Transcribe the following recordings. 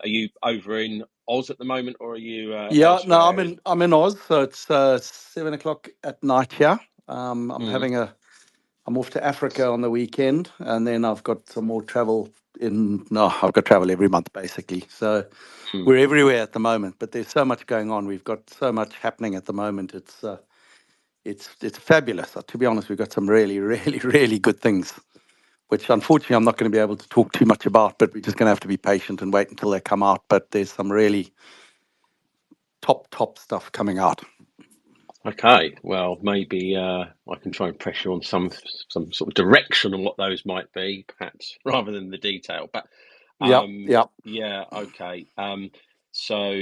Are you over in Oz at the moment, or are you Yeah, no, elsewhere? I'm in Oz, so it's 7 o'clock at night here. Mm. I'm off to Africa on the weekend, and then I've got some more travel I've got travel every month basically. So Mm. we're everywhere at the moment, but there's so much going on. We've got so much happening at the moment. It's fabulous. To be honest, we've got some really, really, really good things, which unfortunately I'm not going to be able to talk too much about, but we're just going to have to be patient and wait until they come out. But there's some really top stuff coming out. Okay, well, maybe I can try and pressure on some sort of direction on what those might be, perhaps, rather than the detail. But Yep, yep. yeah, okay. So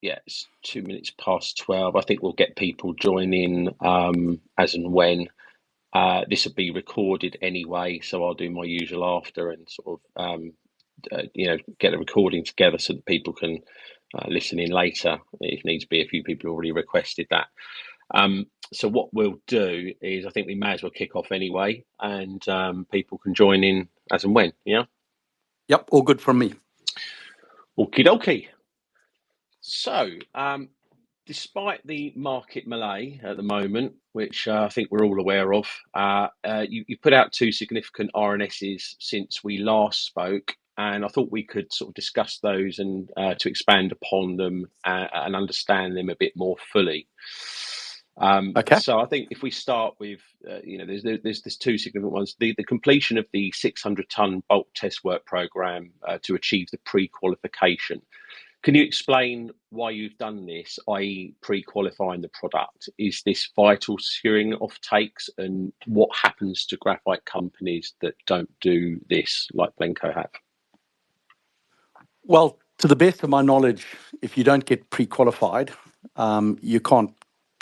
yeah, it's 2 minutes past 12. I think we'll get people joining as and when. This will be recorded anyway, so I'll do my usual after and sort of get the recording together so that people can listen in later if needs be. A few people already requested that. So what we'll do is I think we may as well kick off anyway, and people can join in as and when. Yeah. Yep, all good from me. Okie dokie. So, despite the market malaise at the moment, which I think we're all aware of, you put out two significant RNSs since we last spoke, and I thought we could sort of discuss those and to expand upon them and understand them a bit more fully. Okay. So I think if we start with, there's two significant ones. The completion of the 600-ton bulk test work program to achieve the pre-qualification. Can you explain why you've done this, i.e. pre-qualifying the product? Is this vital to securing off-takes, and what happens to graphite companies that don't do this like Blencowe have? Well, to the best of my knowledge, if you don't get pre-qualified, you can't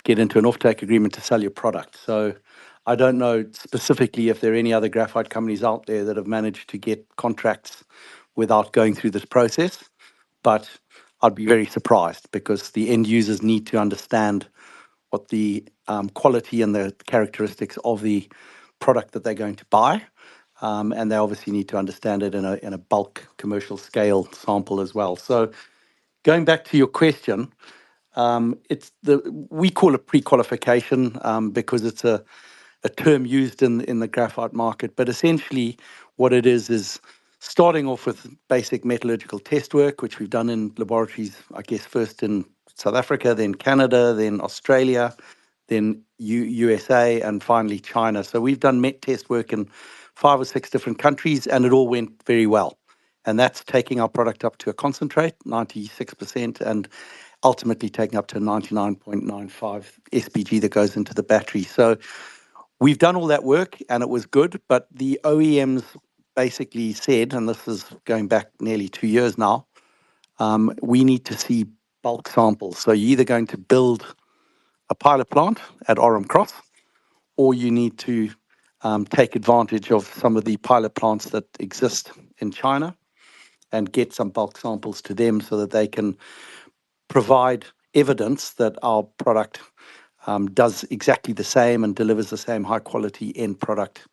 get into an off-take agreement to sell your product. So I don't know specifically if there are any other graphite companies out there that have managed to get contracts without going through this process, but I'd be very surprised because the end users need to understand what the quality and the characteristics of the product that they're going to buy. And they obviously need to understand it in a bulk commercial scale sample as well. So going back to your question, we call it pre-qualification because it's a term used in the graphite market. But essentially what it is starting off with basic metallurgical test work, which we've done in laboratories, I guess, first in South Africa, then Canada, then Australia, then USA, and finally China. So we've done met test work in 5 or 6 different countries, and it all went very well. And that's taking our product up to a concentrate, 96%, and ultimately taking up to 99.95 SPG that goes into the battery. So we've done all that work, and it was good, but the OEMs basically said, and this is going back nearly 2 years now, we need to see bulk samples. So you're either going to build a pilot plant at Orem Cross, or you need to take advantage of some of the pilot plants that exist in China and get some bulk samples to them so that they can provide evidence that our product does exactly the same and delivers the same high quality end product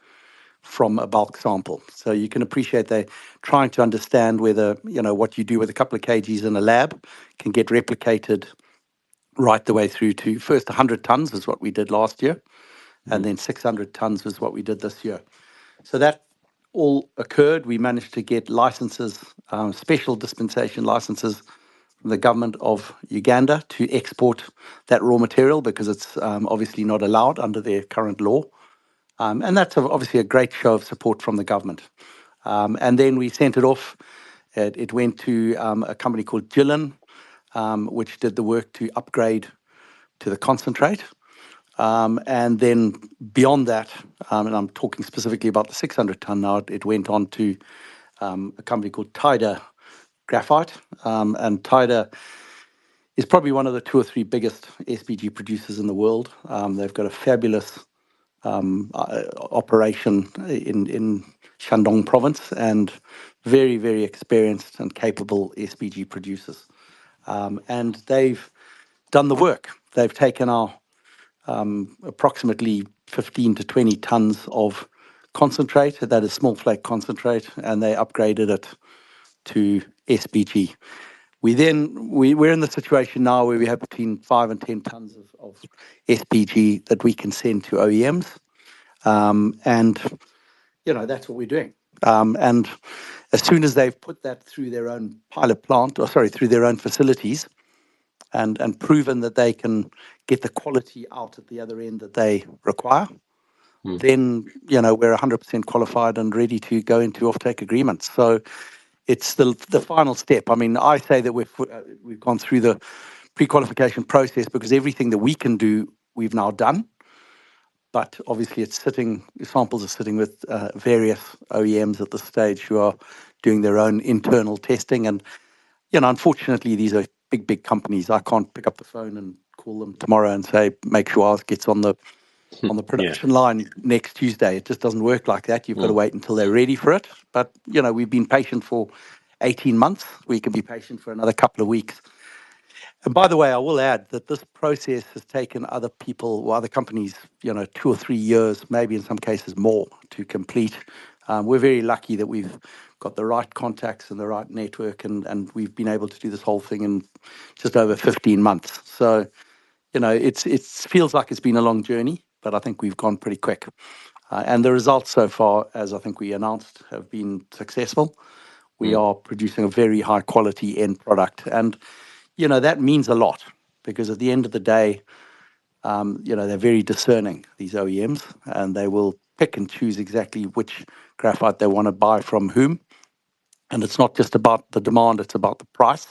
from a bulk sample. So you can appreciate they're trying to understand whether, what you do with a couple of kgs in a lab can get replicated right the way through to first 100 tons is what we did last year, and then 600 tons was what we did this year. So that all occurred. We managed to get licenses, special dispensation licenses from the government of Uganda to export that raw material because it's obviously not allowed under their current law. And that's obviously a great show of support from the government. And then we sent it off. It went to a company called Gillen, which did the work to upgrade to the concentrate. And then beyond that, and I'm talking specifically about the 600 ton now, it went on to a company called Tida Graphite. And Tida is probably one of the 2 or 3 biggest SPG producers in the world. They've got a fabulous operation in Shandong province and very, very experienced and capable SPG producers. And they've done the work. They've taken our approximately 15 to 20 tons of concentrate, that is small flake concentrate, and they upgraded it to SPG. We're in the situation now where we have between 5 and 10 tons of SPG that we can send to OEMs. And, that's what we're doing. And as soon as they've put that through their own pilot plant, through their own facilities, and proven that they can get the quality out at the other end that they require, then, we're 100% qualified and ready to go into offtake agreements. So it's the final step. I mean, I say that we've gone through the pre-qualification process because everything that we can do, we've now done. But obviously, samples are sitting with various OEMs at this stage who are doing their own internal testing. And, unfortunately, these are big companies. I can't pick up the phone and call them tomorrow and say, make sure ours gets on the production line next Tuesday. It just doesn't work like that. You've got to wait until they're ready for it. But, we've been patient for 18 months. We can be patient for another couple of weeks. And by the way, I will add that this process has taken other people or other companies, 2 or 3 years, maybe in some cases more, to complete. We're very lucky that we've got the right contacts and the right network, and we've been able to do this whole thing in just over 15 months. So, it feels like it's been a long journey, but I think we've gone pretty quick. And the results so far, as I think we announced, have been successful. We are producing a very high quality end product. And, that means a lot because at the end of the day, they're very discerning, these OEMs, and they will pick and choose exactly which graphite they want to buy from whom. And it's not just about the demand, it's about the price.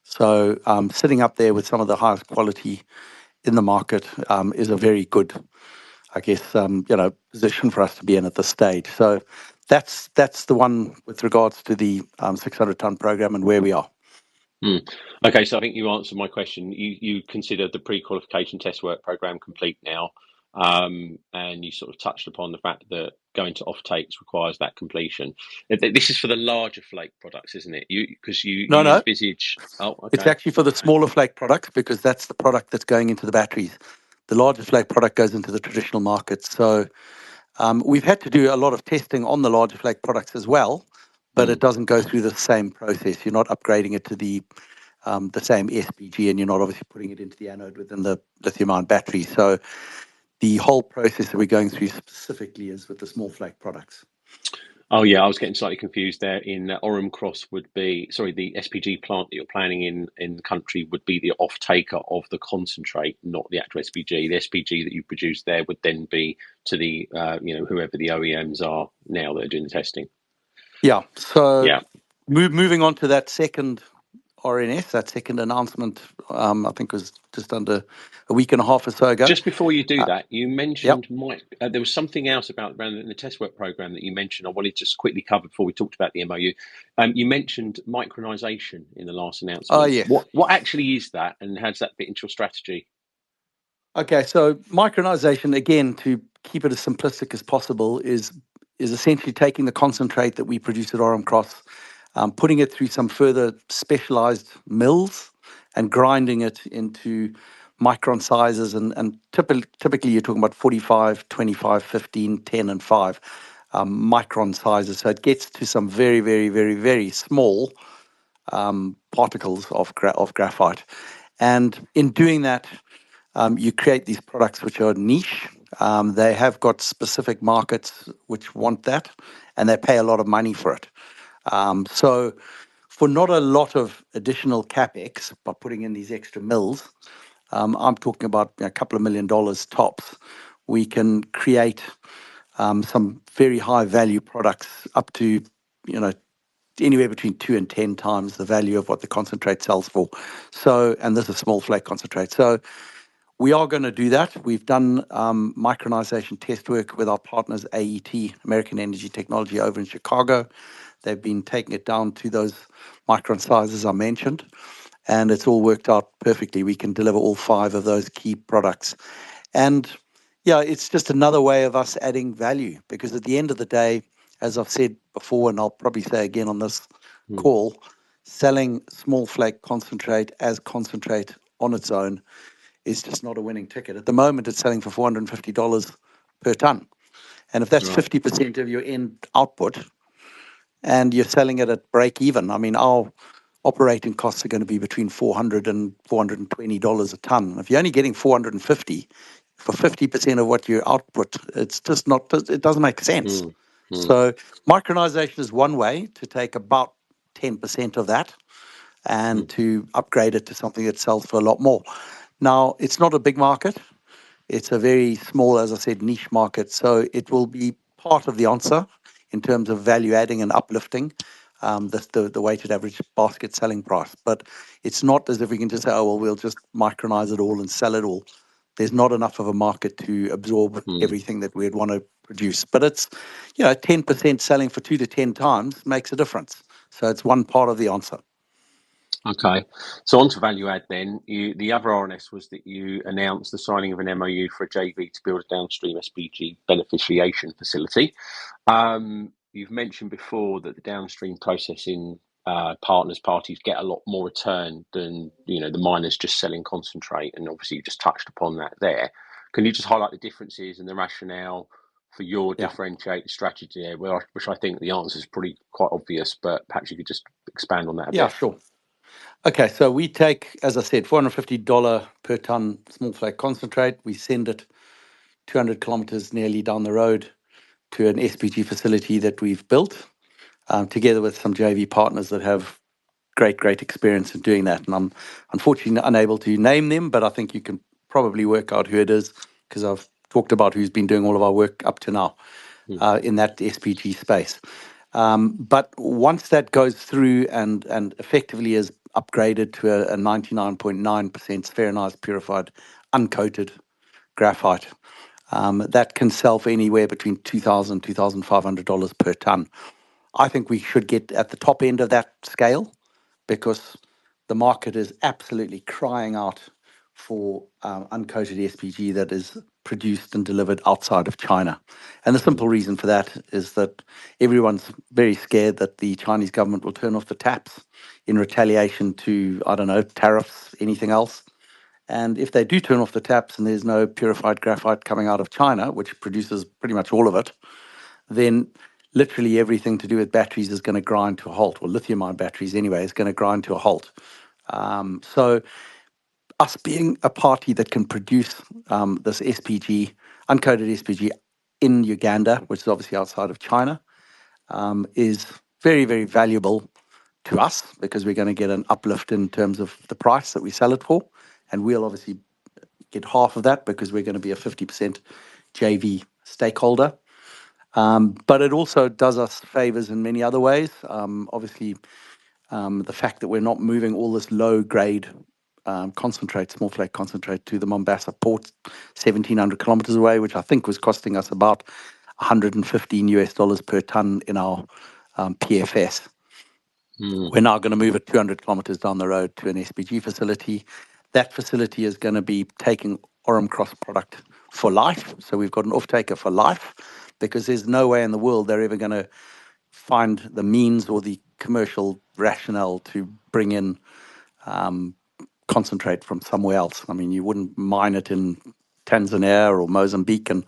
So sitting up there with some of the highest quality in the market is a very good, I guess, position for us to be in at this stage. So that's the one with regards to the 600-ton program and where we are. Okay, so I think you answered my question. You consider the pre-qualification test work program complete now, and you sort of touched upon the fact that going to offtakes requires that completion. This is for the larger flake products, isn't it? Because you No. envisage. Oh, okay. It's actually for the smaller flake products because that's the product that's going into the batteries. The larger flake product goes into the traditional markets. So we've had to do a lot of testing on the larger flake products as well, but it doesn't go through the same process. You're not upgrading it to the same SPG, and you're not obviously putting it into the anode within the lithium-ion battery. So the whole process that we're going through specifically is with the small flake products. Oh yeah, I was getting slightly confused there. In Orham Cross would be, the SPG plant that you're planning in the country would be the off-taker of the concentrate, not the actual SPG. The SPG that you produce there would then be to the whoever the OEMs are now that are doing the testing. Yeah. So moving on to that second RNS, that second announcement, I think was just under a week and a half or so ago. Just before you do that, you mentioned there was something else around the test work program that you mentioned. I wanted to just quickly cover before we talked about the MOU. You mentioned micronization in the last announcement. Oh, yes. What actually is that, and how does that fit into your strategy? Okay, so micronization, again, to keep it as simplistic as possible, is essentially taking the concentrate that we produce at Orham Cross, putting it through some further specialized mills and grinding it into micron sizes. And typically you're talking about 45, 25, 15, 10, and 5 micron sizes. So it gets to some very, very, very, very small particles of graphite. And in doing that, you create these products which are niche. They have got specific markets which want that, and they pay a lot of money for it. So for not a lot of additional capex by putting in these extra mills, I'm talking about a couple of $1 million tops, we can create some very high value products up to, anywhere between 2 and 10 times the value of what the concentrate sells for. So, and this is small flake concentrate. So we are going to do that. We've done micronization test work with our partners, AET, American Energy Technology, over in Chicago. They've been taking it down to those micron sizes I mentioned, and it's all worked out perfectly. We can deliver all 5 of those key products. And yeah, it's just another way of us adding value, because at the end of the day, as I've said before, and I'll probably say again on this call, selling small flake concentrate as concentrate on its own is just not a winning ticket. At the moment, it's selling for $450 per ton. And if that's 50% of your end output, and you're selling it at break even. I mean, our operating costs are going to be between $400 and $420 a ton. If you're only getting 450 for 50% of what you output, it's just not, it doesn't make sense. So micronization is one way to take about 10% of that and to upgrade it to something that sells for a lot more. Now, it's not a big market. It's a very small, as I said, niche market. So it will be part of the answer in terms of value adding and uplifting the weighted average basket selling price. But it's not as if we can just say, oh, well, we'll just micronize it all and sell it all. There's not enough of a market to absorb everything that we'd want to produce. But it's, 10% selling for 2 to 10 times makes a difference. So it's one part of the answer. Okay, so on to value add then. The other RNS was that you announced the signing of an MOU for a JV to build a downstream SPG beneficiation facility. You've mentioned before that the downstream processing parties get a lot more return than the miners just selling concentrate, and obviously you just touched upon that there. Can you just highlight the differences and the rationale for your differentiated strategy there, which I think the answer is pretty quite obvious, but perhaps you could just expand on that a bit. Yeah, sure. Okay, so we take, as I said, $450 per ton small flake concentrate. We send it 200 kilometers nearly down the road to an SPG facility that we've built, together with some JV partners that have great experience in doing that. And I'm unfortunately unable to name them, but I think you can probably work out who it is because I've talked about who's been doing all of our work up to now in that SPG space. But once that goes through and effectively is upgraded to a 99.9% spheronized, purified, uncoated graphite, that can sell for anywhere between $2,000 $2,500 per ton. I think we should get at the top end of that scale because the market is absolutely crying out for uncoated SPG that is produced and delivered outside of China. And the simple reason for that is that everyone's very scared that the Chinese government will turn off the taps in retaliation to, I don't know, tariffs, anything else. And if they do turn off the taps and there's no purified graphite coming out of China, which produces pretty much all of it, then literally everything to do with batteries is going to grind to a halt, or lithium-ion batteries anyway, is going to grind to a halt. So us being a party that can produce this SPG, uncoated SPG in Uganda, which is obviously outside of China, is very valuable to us because we're going to get an uplift in terms of the price that we sell it for. And we'll obviously get half of that because we're going to be a 50% JV stakeholder. But it also does us favors in many other ways. Obviously, the fact that we're not moving all this low-grade concentrate, small flake concentrate, to the Mombasa port, 1,700 kilometers away, which I think was costing us about $115 per ton in our PFS. We're now going to move it 200 kilometers down the road to an SPG facility. That facility is going to be taking Orum Cross product for life. So we've got an off-taker for life because there's no way in the world they're ever going to find the means or the commercial rationale to bring in concentrate from somewhere else. I mean, you wouldn't mine it in Tanzania or Mozambique and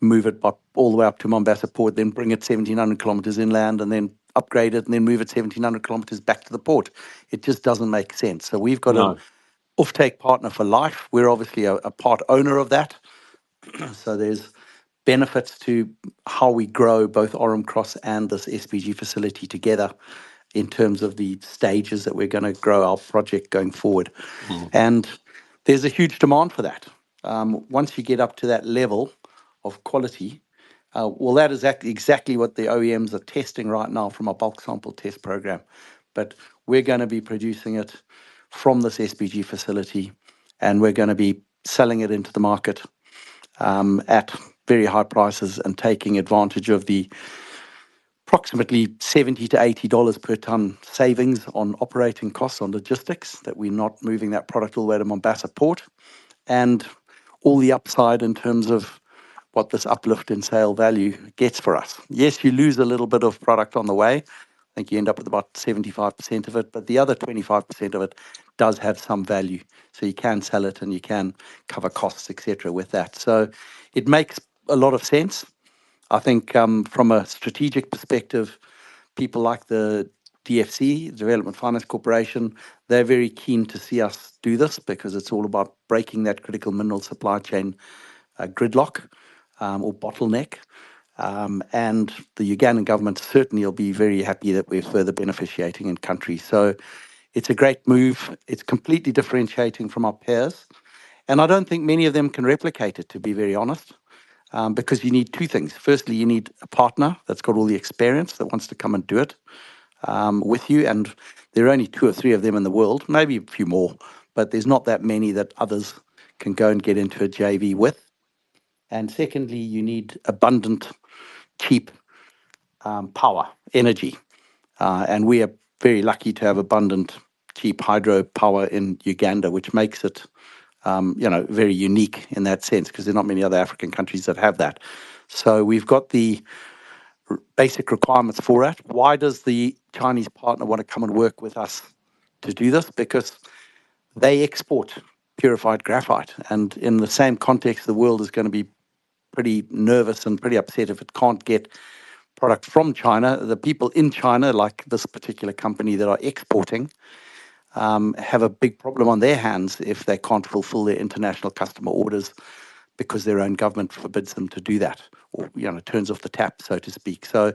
move it all the way up to Mombasa port, then bring it 1,700 kilometers inland and then upgrade it and then move it 1,700 kilometers back to the port. It just doesn't make sense. So we've got an off-take partner for life. We're obviously a part owner of that. So there's benefits to how we grow both Orum Cross and this SPG facility together in terms of the stages that we're going to grow our project going forward. And there's a huge demand for that. Once you get up to that level of quality, well, that is exactly what the OEMs are testing right now from our bulk sample test program. But we're going to be producing it from this SPG facility, and we're going to be selling it into the market at very high prices and taking advantage of the approximately $70 to $80 per ton savings on operating costs on logistics, that we're not moving that product all the way to Mombasa port, and all the upside in terms of what this uplift in sale value gets for us. Yes, you lose a little bit of product on the way. I think you end up with about 75% of it, but the other 25% of it does have some value. So you can sell it and you can cover costs, etc. with that. So it makes a lot of sense. I think from a strategic perspective, people like the DFC, Development Finance Corporation, they're very keen to see us do this because it's all about breaking that critical mineral supply chain gridlock or bottleneck. And the Ugandan government certainly will be very happy that we're further beneficiating in country. So it's a great move. It's completely differentiating from our peers. And I don't think many of them can replicate it, to be very honest, because you need two things. Firstly, you need a partner that's got all the experience that wants to come and do it with you. And there are only 2 or 3 of them in the world, maybe a few more, but there's not that many that others can go and get into a JV with. And secondly, you need abundant, cheap power, energy. And we are very lucky to have abundant, cheap hydro power in Uganda, which makes it, very unique in that sense, because there are not many other African countries that have that. So we've got the basic requirements for it. Why does the Chinese partner want to come and work with us to do this? Because they export purified graphite. And in the same context, the world is going to be pretty nervous and pretty upset if it can't get product from China. The people in China, like this particular company that are exporting, have a big problem on their hands if they can't fulfill their international customer orders because their own government forbids them to do that, or turns off the tap, so to speak. So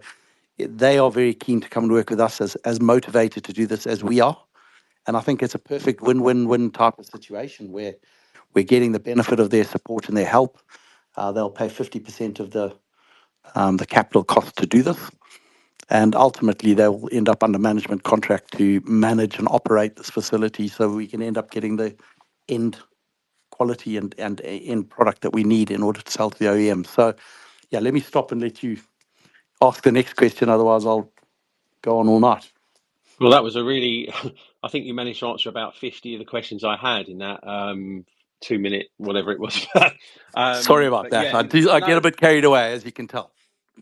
they are very keen to come and work with us, as motivated to do this as we are. And I think it's a perfect win-win-win type of situation where we're getting the benefit of their support and their help. They'll pay 50% of the capital cost to do this. And ultimately, they'll end up under management contract to manage and operate this facility, so we can end up getting the end quality and end product that we need in order to sell to the OEM. So, yeah, let me stop and let you ask the next question. Otherwise, I'll go on all night. Well, that was a really, I think you managed to answer about 50 of the questions I had in that 2 minute, whatever it was. Sorry about But that. yeah, I get a no, bit carried away, as you can tell.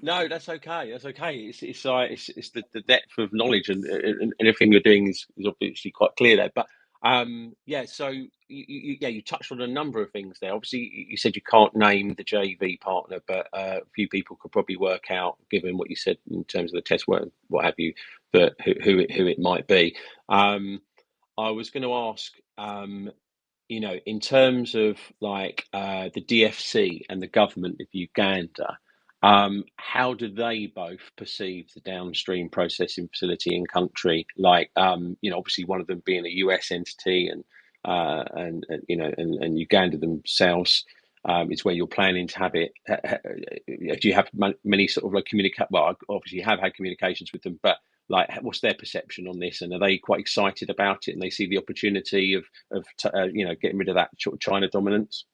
no, that's okay. That's okay. It's like it's the depth of knowledge and everything you're doing is obviously quite clear there. But yeah, so you touched on a number of things there. Obviously, you said you can't name the JV partner, but a few people could probably work out, given what you said in terms of the test work, what have you, that who it might be. I was going to ask. In terms of like the DFC and the government of Uganda, how do they both perceive the downstream processing facility in country? Like, obviously one of them being a US entity, and Uganda themselves is where you're planning to have it. Do you have many sort of like communicate? Well, obviously you have had communications with them, but like, what's their perception on this? And are they quite excited about it? And they see the opportunity of getting rid of that China dominance?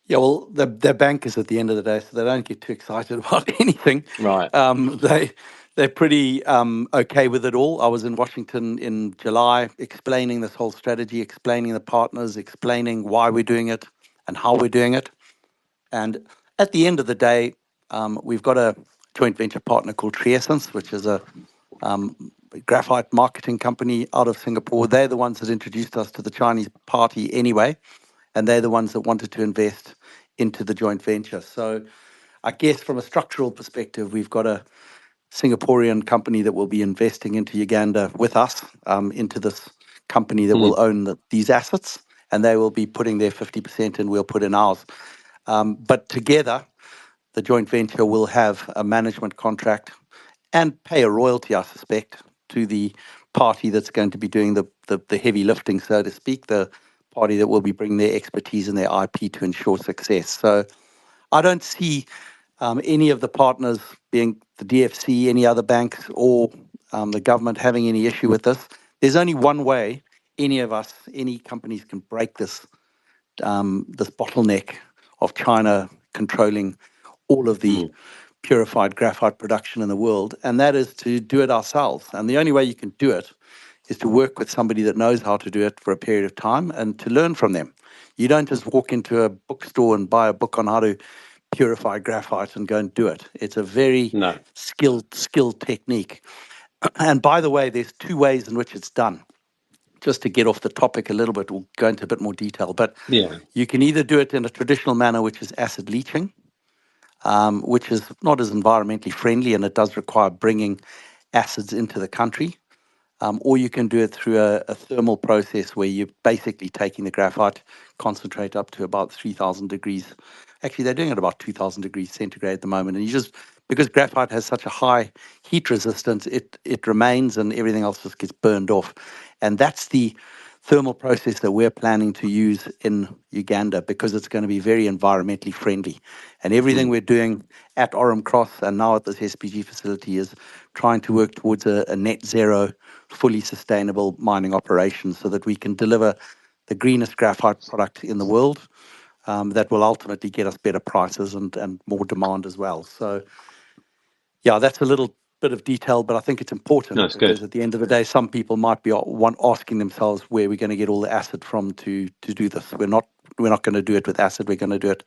Yeah, well, they're bankers at the end of the day, so they don't get too excited about anything. Right. They're pretty okay with it all. I was in Washington in July explaining this whole strategy, explaining the partners, explaining why we're doing it and how we're doing it. And at the end of the day, we've got a joint venture partner called Triessence, which is a graphite marketing company out of Singapore. They're the ones that introduced us to the Chinese party anyway, and they're the ones that wanted to invest into the joint venture. So I guess from a structural perspective, we've got a Singaporean company that will be investing into Uganda with us, into this company that will own these assets, and they will be putting their 50% and we'll put in ours. But together, the joint venture will have a management contract and pay a royalty, I suspect, to the party that's going to be doing the heavy lifting, so to speak, the party that will be bringing their expertise and their IP to ensure success. So I don't see any of the partners, being the DFC, any other banks, or the government having any issue with this. There's only one way any companies can break this bottleneck of China controlling all of the purified graphite production in the world, and that is to do it ourselves. And the only way you can do it is to work with somebody that knows how to do it for a period of time and to learn from them. You don't just walk into a bookstore and buy a book on how to purify graphite and go and do it. It's a very No. skilled technique. And by the way, there's 2 ways in which it's done. Just to get off the topic a little bit, we'll go into a bit more detail. But Yeah. you can either do it in a traditional manner, which is acid leaching, which is not as environmentally friendly, and it does require bringing acids into the country. Or you can do it through a thermal process where you're basically taking the graphite concentrate up to about 3,000 degrees. Actually, they're doing it about 2,000 degrees centigrade at the moment. And you just, because graphite has such a high heat resistance, it remains and everything else just gets burned off. And that's the thermal process that we're planning to use in Uganda because it's going to be very environmentally friendly. And everything we're doing at Orem Cross and now at this SPG facility is trying to work towards a net zero, fully sustainable mining operation so that we can deliver the greenest graphite product in the world that will ultimately get us better prices and more demand as well. So, yeah, that's a little bit of detail, but I think it's No, important it's because good. at the end of the day, some people might be asking themselves where we're going to get all the acid from to do this. We're not going to do it with acid. We're going to do it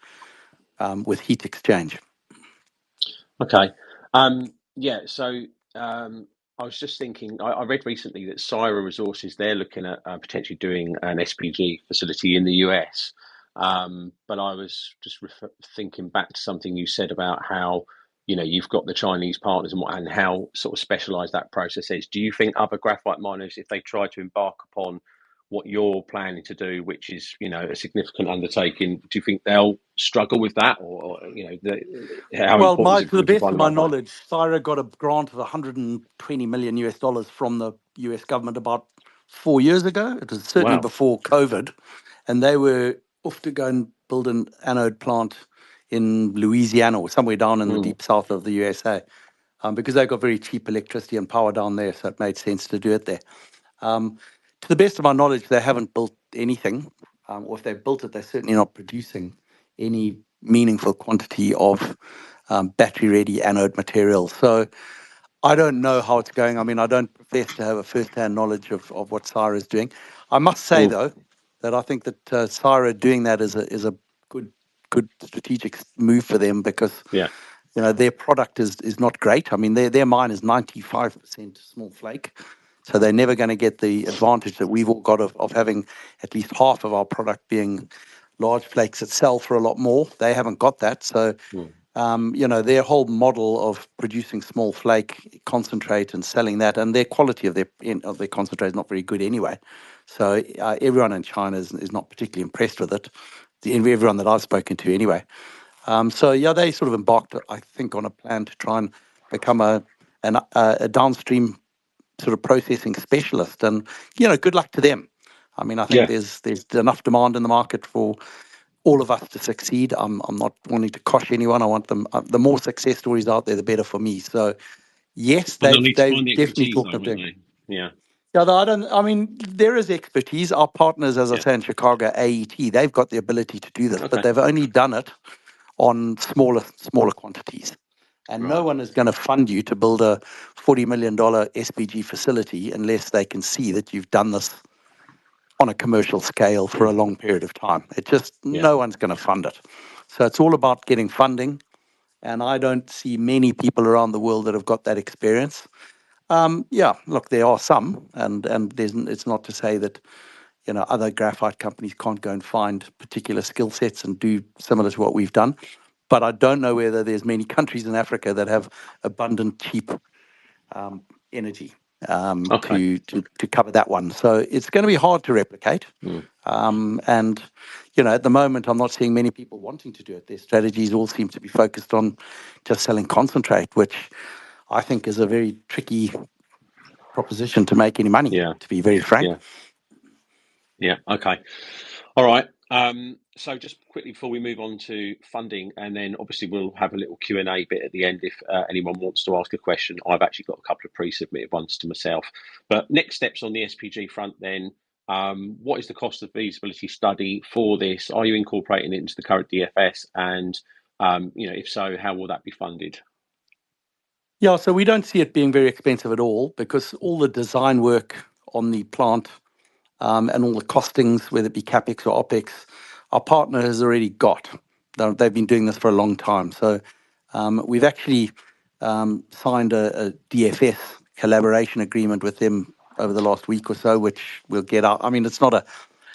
with heat exchange. Okay. Yeah, so I was just thinking, I read recently that Syra Resources, they're looking at potentially doing an SPG facility in the US. But I was just thinking back to something you said about how, you've got the Chinese partners and how sort of specialized that process is. Do you think other graphite miners, if they try to embark upon what you're planning to do, which is, a significant undertaking, do you think they'll struggle with that, or how Well, important is it to for the them to best find of the my right way? knowledge, Syra got a grant of 120 million US dollars from the US government about 4 years ago. It was certainly Wow. before COVID, and they were off to go and build an anode plant in Louisiana or somewhere down in the Mm, deep south of the USA, because they got very cheap electricity and power down there, so it made sense to do it there. Um, to the best of my knowledge, they haven't built anything, or if they've built it, they're certainly not producing any meaningful quantity of battery-ready anode material. So I don't know how it's going. I mean, I don't profess to have a first-hand knowledge of what Syra is doing. I must say, mm, though, that I think that Syra doing that is a good strategic move for them because yeah. their product is not great. I mean, their mine is 95% small flake, so they're never going to get the advantage that we've all got of having at least half of our product being large flakes that sell for a lot more. They haven't got that, so Mm, their whole model of producing small flake concentrate and selling that, and their quality of their concentrate is not very good anyway. So everyone in China is not particularly impressed with it. Everyone that I've spoken to, anyway. So yeah, they sort of embarked, I think, on a plan to try and become a downstream sort of processing specialist, and good luck to them. I mean, I think yeah. there's enough demand in the market for all of us to succeed. I'm not wanting to cosh anyone. I want them. The more success stories out there, the better for me. So yes, But they'll they've need to they've find the definitely expertise, talked though, of won't doing. they? Yeah. Yeah, I don't. I mean, there is expertise. Our partners, as I Yeah. say in Chicago, AET, they've got the ability to do this, but Okay. they've only done it on smaller quantities. And no Right. one is going to fund you to build a $40 million SPG facility unless they can see that you've done this on a commercial scale for a Mm, long period of time. It just, yeah. no one's going to fund it. So it's all about getting funding. And I don't see many people around the world that have got that experience. Yeah, look, there are some, and it's not to say that other graphite companies can't go and find particular skill sets and do similar to what we've done. But I don't know whether there's many countries in Africa that have abundant, cheap energy Okay. to cover that one. So it's going to be hard to replicate. Mm, And at the moment, I'm not seeing many people wanting to do it. Their strategies all seem to be focused on just selling concentrate, which I think is a very tricky proposition to make any money, yeah. to be very frank. Yeah. Yeah. Okay. All right. So just quickly before we move on to funding, and then obviously we'll have a little Q&A bit at the end if anyone wants to ask a question. I've actually got a couple of pre-submitted ones to myself. But next steps on the SPG front then, what is the cost of feasibility study for this? Are you incorporating it into the current DFS? And, if so, how will that be funded? Yeah, so we don't see it being very expensive at all because all the design work on the plant and all the costings, whether it be capex or opex, our partner has already got. They've been doing this for a long time. So we've actually signed a DFS collaboration agreement with them over the last week or so, which we'll get out. I mean, it's not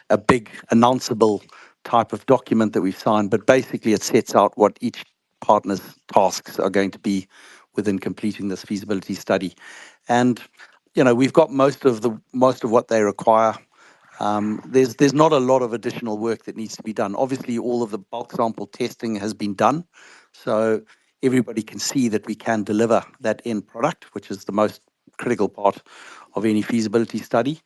a big announceable type of document that we've signed, but basically it sets out what each partner's tasks are going to be within completing this feasibility study. And we've got most of what they require. There's not a lot of additional work that needs to be done. Obviously, all of the bulk sample testing has been done, so everybody can see that we can deliver that end product, which is the most critical part of any feasibility study.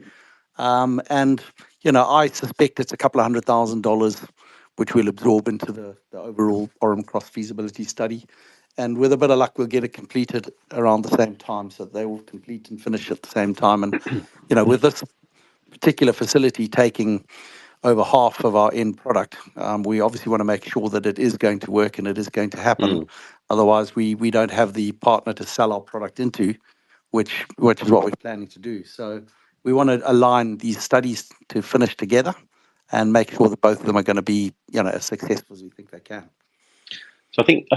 And I suspect it's a couple of $100,000, which we'll absorb into the overall Orem Cross feasibility study. And with a bit of luck, we'll get it completed around the same time, so they will complete and finish at the same time. And with this particular facility taking over half of our end product, we obviously want to make sure that it is going to work and it is going to happen. Otherwise, we don't have the partner to sell our product into, which is what we're planning to do. So we want to align these studies to finish together and make sure that both of them are going to be as successful as we think they can. So I think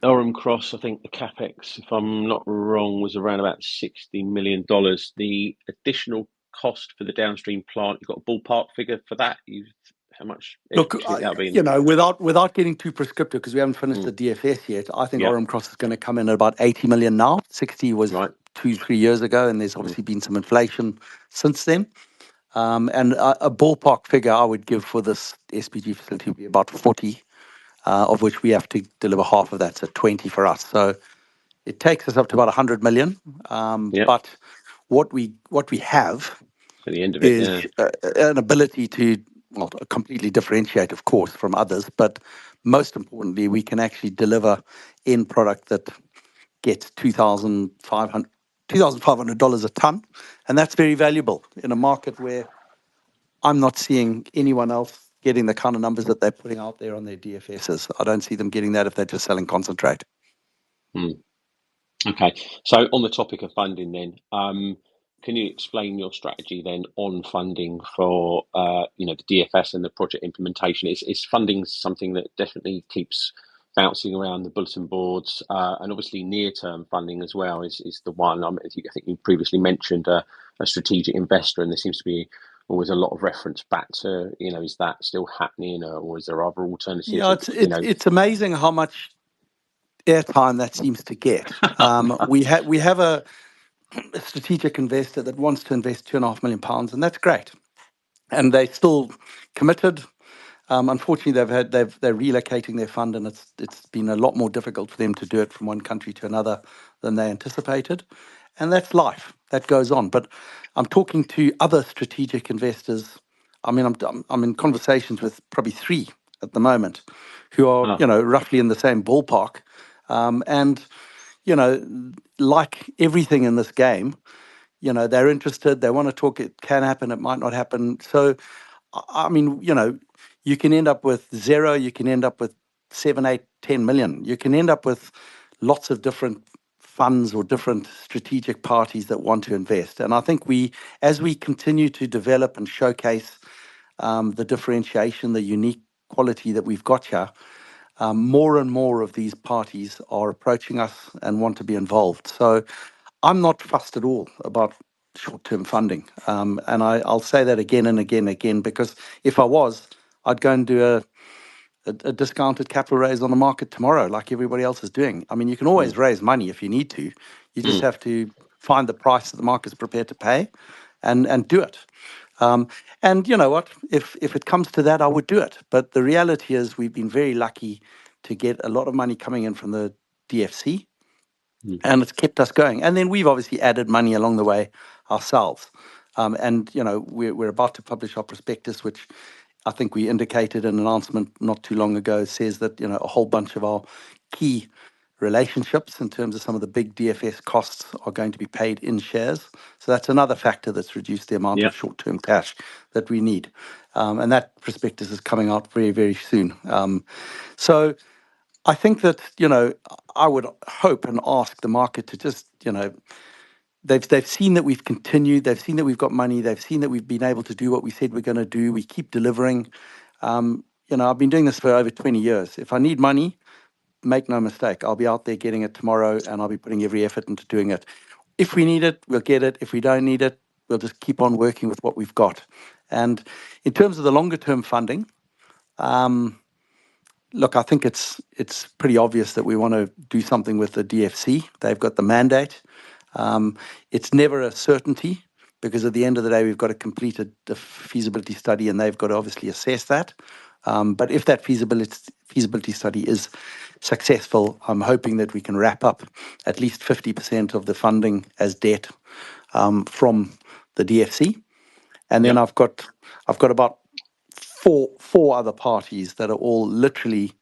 Orem Cross, I think the capex, if I'm not wrong, was around about $60 million. The additional cost for the downstream plant, you've got a ballpark figure for that? How much? Look, without getting too prescriptive, because we haven't finished the DFS yet, I think Orem Cross is going to come in at about 80 million now. 60 was 2-3 years ago, and there's obviously been some inflation since then. And a ballpark figure I would give for this SPG facility would be about 40, of which we have to deliver half of that, so 20 for us. So it takes us up to about 100 million. But what we have at the end of is an ability to completely differentiate, of course, from others. But most importantly, we can actually deliver end product that gets $2,500 a ton, and that's very valuable in a market where I'm not seeing anyone else getting the kind of numbers that they're putting out there on their DFSs. I don't see them getting that if they're just selling concentrate. Okay, so on the topic of funding then, can you explain your strategy then on funding for the DFS and the project implementation? Is funding something that definitely keeps bouncing around the bulletin boards, and obviously near-term funding as well is the one. I think you previously mentioned a strategic investor, and there seems to be always a lot of reference back to, is that still happening, or is there other alternatives? Yeah, it's amazing how much airtime that seems to get. We have a strategic investor that wants to invest £2.5 million, and that's great. And they're still committed. Unfortunately, they're relocating their fund, and it's been a lot more difficult for them to do it from one country to another than they anticipated. And that's life. That goes on. But I'm talking to other strategic investors. I mean, I'm in conversations with probably 3 at the moment who are, roughly in the same ballpark. And, like everything in this game, they're interested. They want to talk. It can happen. It might not happen. So, I mean, you can end up with 0. You can end up with 7, 8, 10 million. You can end up with lots of different funds or different strategic parties that want to invest. And I think as we continue to develop and showcase the differentiation, the unique quality that we've got here, more and more of these parties are approaching us and want to be involved. So I'm not fussed at all about short-term funding. And I'll say that again and again and again, because if I was, I'd go and do a discounted capital raise on the market tomorrow, like everybody else is doing. I mean, you can always raise money if you need to. You just have to find the price that the market's prepared to pay and do it. And you know what? If it comes to that, I would do it. But the reality is we've been very lucky to get a lot of money coming in from the DFC, and it's kept us going. And then we've obviously added money along the way ourselves. And, we're about to publish our prospectus, which I think we indicated an announcement not too long ago, says that, a whole bunch of our key relationships in terms of some of the big DFS costs are going to be paid in shares. So that's another factor that's reduced the amount of short-term cash that we need. And that prospectus is coming out very, very soon. So I think that, I would hope and ask the market to just, they've seen that we've continued, they've seen that we've got money, they've seen that we've been able to do what we said we're going to do. We keep delivering. I've been doing this for over 20 years. If I need money, make no mistake, I'll be out there getting it tomorrow, and I'll be putting every effort into doing it. If we need it, we'll get it. If we don't need it, we'll just keep on working with what we've got. And in terms of the longer term funding, look, I think it's pretty obvious that we want to do something with the DFC. They've got the mandate. It's never a certainty because at the end of the day, we've got to complete a feasibility study, and they've got to obviously assess that. But if that feasibility study is successful, I'm hoping that we can wrap up at least 50% of the funding as debt from the DFC, and then Yep. I've got about four other parties that are all literally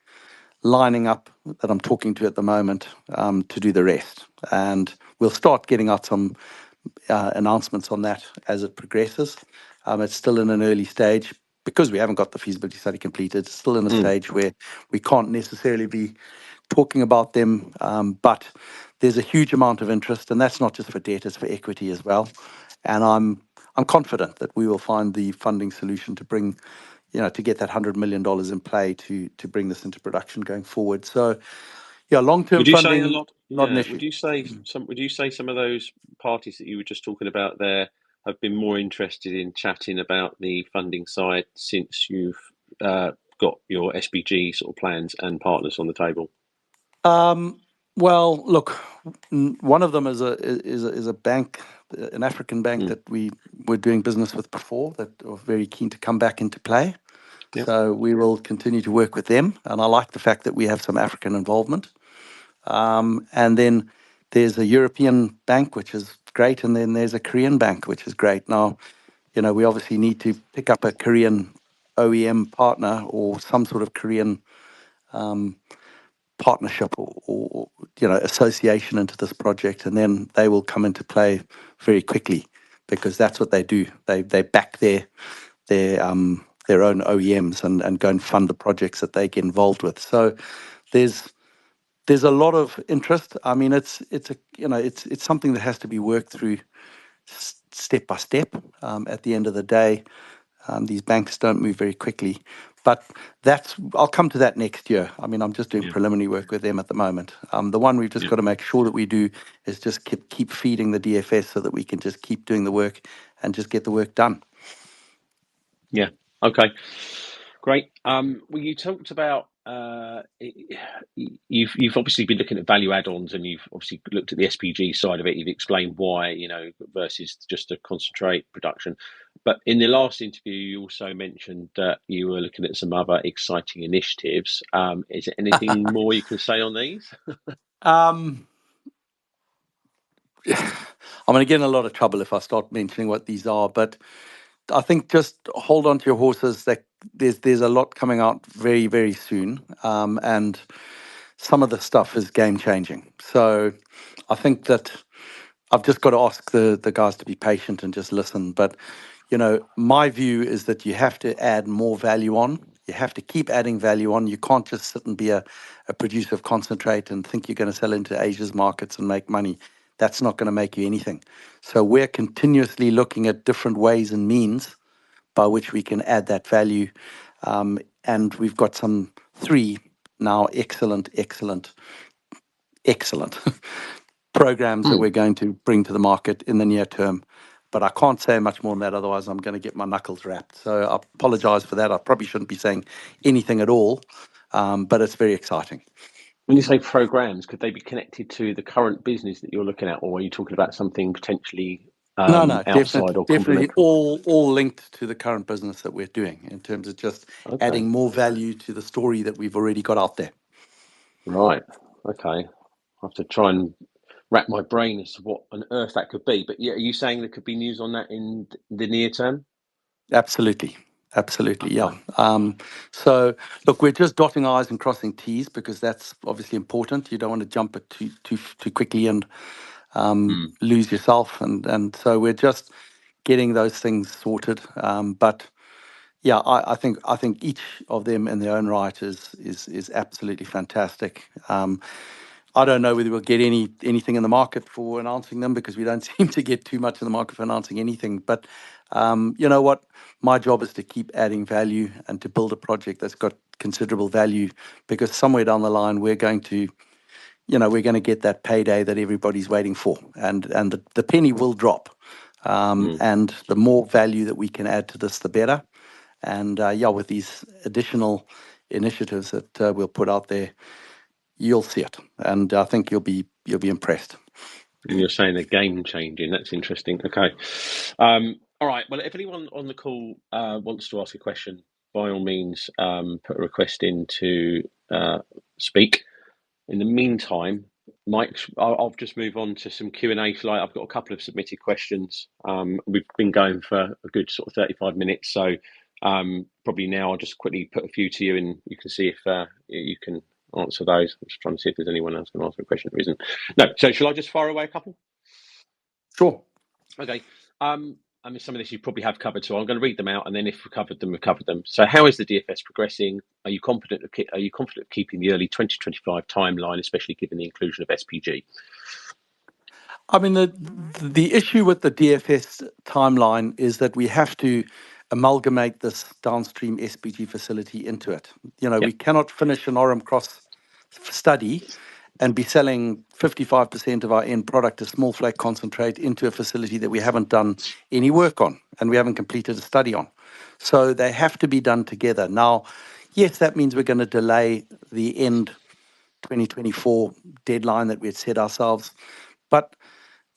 lining up that I'm talking to at the moment to do the rest, and we'll start getting out some announcements on that as it progresses. It's still in an early stage because we haven't got the feasibility study completed. It's still in a stage where we can't necessarily be talking about them, but there's a huge amount of interest, and that's not just for debt; it's for equity as well. And I'm confident that we will find the funding solution to bring, to get that $100 million in play to bring this into production going forward. So, yeah, long-term Would you say a funding lot? not an Yeah. issue. Would you say some of those parties that you were just talking about there have been more interested in chatting about the funding side since you've got your SPG sort of plans and partners on the table? Well, look, one of them is a bank, an African bank that we were doing business with before, that are very keen to come back into play. Yep. So we will continue to work with them, and I like the fact that we have some African involvement. And then there's a European bank, which is great, and then there's a Korean bank, which is great. Now, we obviously need to pick up a Korean OEM partner or some sort of Korean partnership or association into this project, and then they will come into play very quickly because that's what they do. They back their own OEMs and go and fund the projects that they get involved with. So there's a lot of interest. I mean, it's something that has to be worked through step by step. At the end of the day, these banks don't move very quickly, but I'll come to that next year. I mean, I'm just doing Yeah. preliminary work with them at the moment. The one we've just got to make sure that we do is just keep feeding the DFS so that we can just keep doing the work and just get the work done. Yeah. Okay. Great. Well, you talked about you've obviously been looking at value add-ons, and you've obviously looked at the SPG side of it. You've explained why, versus just a concentrate production. But in the last interview, you also mentioned that you were looking at some other exciting initiatives. Is there anything more you can say on these? Um, I'm going to get in a lot of trouble if I start mentioning what these are, but I think just hold on to your horses. That there's a lot coming out very, very soon, and some of the stuff is game changing. So I think that I've just got to ask the guys to be patient and just listen. But my view is that you have to add more value on. You have to keep adding value on. You can't just sit and be a producer of concentrate and think you're going to sell into Asia's markets and make money. That's not going to make you anything. So we're continuously looking at different ways and means by which we can add that value. And we've got three now excellent programs that we're going to bring to the market in the near term. But I can't say much more than that, otherwise I'm going to get my knuckles wrapped. So I apologize for that. I probably shouldn't be saying anything at all, but it's very exciting. When you say programs, could they be connected to the current business that you're looking at, or are you talking about something potentially No, outside or definitely complementary? all linked to the current business that we're doing in terms of just Okay. adding more value to the story that we've already got out there. Right. Okay. I have to try and wrap my brain as to what on earth that could be. But yeah, are you saying there could be news on that in the near term? Absolutely. Absolutely, yeah. Okay. So look, we're just dotting I's and crossing T's because that's obviously important. You don't want to jump it too quickly and lose yourself, and so we're just getting those things sorted. But yeah, I think each of them in their own right is absolutely fantastic. I don't know whether we'll get anything in the market for announcing them because we don't seem to get too much in the market for announcing anything. But you know what? My job is to keep adding value and to build a project that's got considerable value because somewhere down the line we're going to get that payday that everybody's waiting for, and the penny will drop. And the more value that we can add to this, the better. And yeah, with these additional initiatives that we'll put out there, you'll see it, and I think you'll be impressed. And you're saying they're game changing. That's interesting. Okay. All right. Well, if anyone on the call wants to ask a question, by all means, put a request in to speak. In the meantime, Mike, I'll just move on to some Q&A. I've got a couple of submitted questions. We've been going for a good sort of 35 minutes, so probably now I'll just quickly put a few to you, and you can see if you can answer those. I'm just trying to see if there's anyone else going to answer a question. There isn't. No. So shall I just fire away a couple? Sure. Okay. I mean, some of this you probably have covered, so I'm going to read them out, and then if we've covered them, we've covered them. So, how is the DFS progressing? Are you confident of keeping the early 2025 timeline, especially given the inclusion of SPG? I mean, the issue with the DFS timeline is that we have to amalgamate this downstream SPG facility into it. We cannot finish an Oram cross study and be selling 55% of our end product as small flake concentrate into a facility that we haven't done any work on and we haven't completed a study on. So they have to be done together. Now, yes, that means we're going to delay the end 2024 deadline that we had set ourselves. But,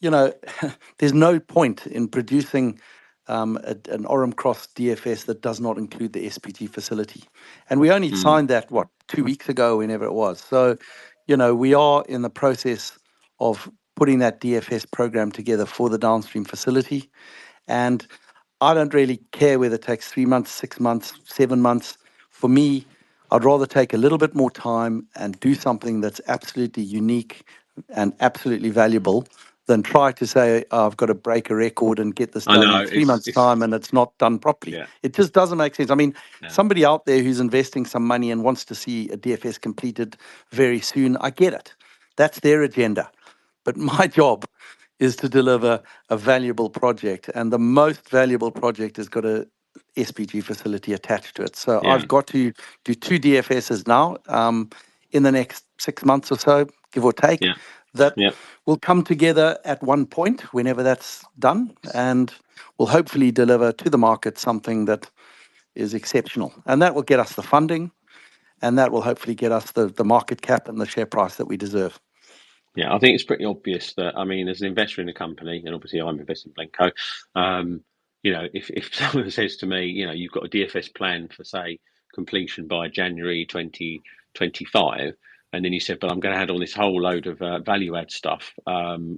there's no point in producing an Oram Cross DFS that does not include the SPG facility. And we only signed that, 2 weeks ago, whenever it was. So, we are in the process of putting that DFS program together for the downstream facility. And I don't really care whether it takes 3 months, 6 months, 7 months. For me, I'd rather take a little bit more time and do something that's absolutely unique and absolutely valuable than try to say, I've got to break a record and get this done in 3 months' time and it's not done properly. Yeah. It just doesn't make sense. I mean, somebody out there who's investing some money and wants to see a DFS completed very soon, I get it. That's their agenda. But my job is to deliver a valuable project, and the most valuable project has got a SPG facility attached to it. So I've got to do 2 DFSs now in the next 6 months or so, give or take. That will come together at one point whenever that's done, and will hopefully deliver to the market something that is exceptional. And that will get us the funding, and that will hopefully get us the market cap and the share price that we deserve. Yeah, I think it's pretty obvious that, I mean, as an investor in a company, and obviously I'm investing in Blencowe, if someone says to me, you've got a DFS plan for, say, completion by January 2025, and then you said, but I'm going to add on this whole load of value add stuff,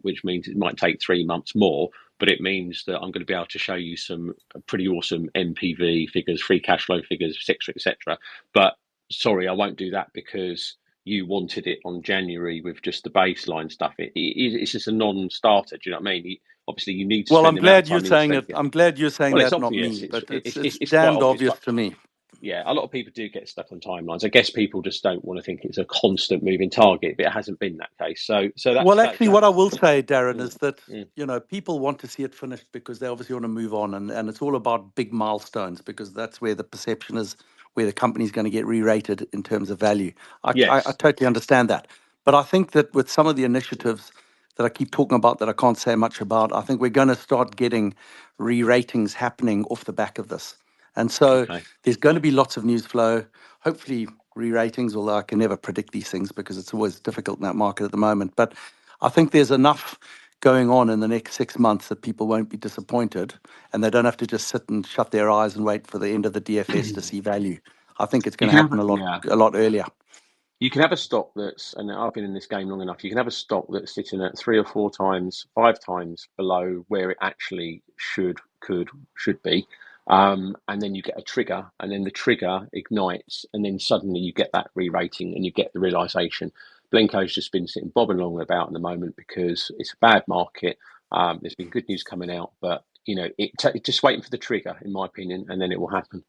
which means it might take 3 months more, but it means that I'm going to be able to show you some pretty awesome NPV figures, free cash flow figures, et cetera. But sorry, I won't do that because you wanted it on January with just the baseline stuff. It's just a non-starter. Do you know what I mean? Obviously, you need to. Well, I'm glad you're saying it. I'm glad you're saying that, not me. But it's damned obvious to me. Yeah, a lot of people do get stuck on timelines. I guess people just don't want to think it's a constant moving target, but it hasn't been that case. So that's, well, actually, what I will say, Darren, is that people want to see it finished because they obviously want to move on, and it's all about big milestones because that's where the perception is, where the company's going to get re-rated in terms of value. I totally understand that, but I think that with some of the initiatives that I keep talking about that I can't say much about, I think we're going to start getting re-ratings happening off the back of this. And so there's going to be lots of news flow, hopefully re-ratings, although I can never predict these things because it's always difficult in that market at the moment. But I think there's enough going on in the next 6 months that people won't be disappointed, and they don't have to just sit and shut their eyes and wait for the end of the DFS to see value. I think it's going to happen a lot earlier. You can have a stock that's, and I've been in this game long enough, you can have a stock that's sitting at 3 or 4 times, 5 times below where it actually should be. And then you get a trigger, and then the trigger ignites, and then suddenly you get that re-rating and you get the realization. Blencowe's just been sitting bobbing along about at the moment because it's a bad market. There's been good news coming out, but just waiting for the trigger, in my opinion, and then it will happen.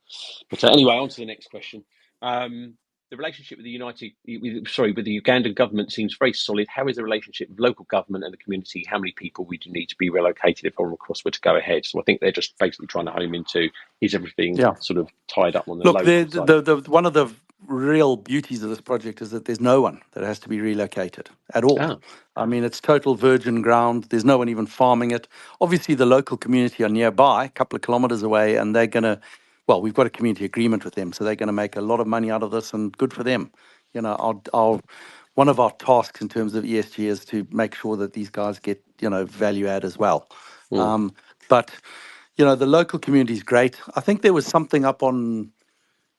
But anyway, on to the next question. The relationship with the with the Ugandan government seems very solid. How is the relationship with local government and the community? How many people would you need to be relocated if Oram Cross were to go ahead? So I think they're just basically trying to home into, is everything sort of tied up on the local side? One of the real beauties of this project is that there's no one that has to be relocated at all. I mean, it's total virgin ground. There's no one even farming it. Obviously, the local community are nearby, a couple of kilometers away, and they're going to well, we've got a community agreement with them, so they're going to make a lot of money out of this, and good for them. You know, one of our tasks in terms of ESG is to make sure that these guys get, you know, value add as well. But, you know, the local community is great. I think there was something up on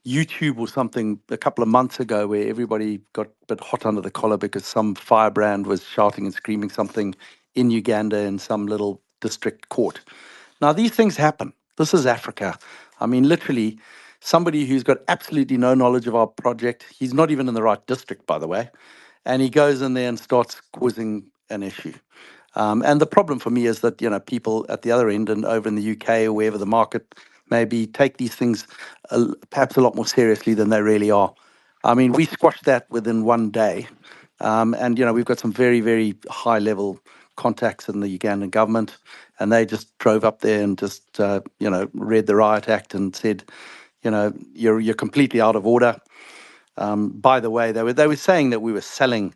YouTube or something a couple of months ago where everybody got a bit hot under the collar because some firebrand was shouting and screaming something in Uganda in some little district court. Now, these things happen. This is Africa. I mean, literally, somebody who's got absolutely no knowledge of our project, he's not even in the right district, by the way, and he goes in there and starts causing an issue. And the problem for me is that, you know, people at the other end and over in the UK or wherever the market maybe take these things perhaps a lot more seriously than they really are. I mean, we squashed that within one day. And, you know, we've got some very, very high level contacts in the Ugandan government, and they just drove up there and just, you know, read the Riot Act and said, you know, you're completely out of order. By the way, they were saying that we were selling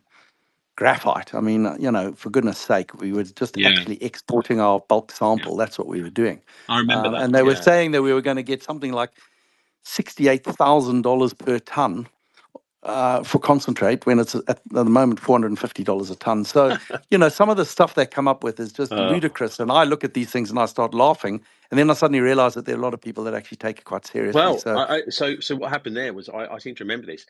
graphite. I mean, you know, for goodness sake, we were just Yeah, actually exporting our bulk yeah, sample. That's what we were doing. I remember that. And they were Yeah. saying that we were going to get something like $68,000 per ton for concentrate when it's at the moment $450 a ton. So, you know, some of the stuff they come up with is just Uh, ludicrous. And I look at these things and I start laughing. And then I suddenly realize that there are a lot of people that actually take it quite seriously. Well, So, so what happened there was I seem to remember this.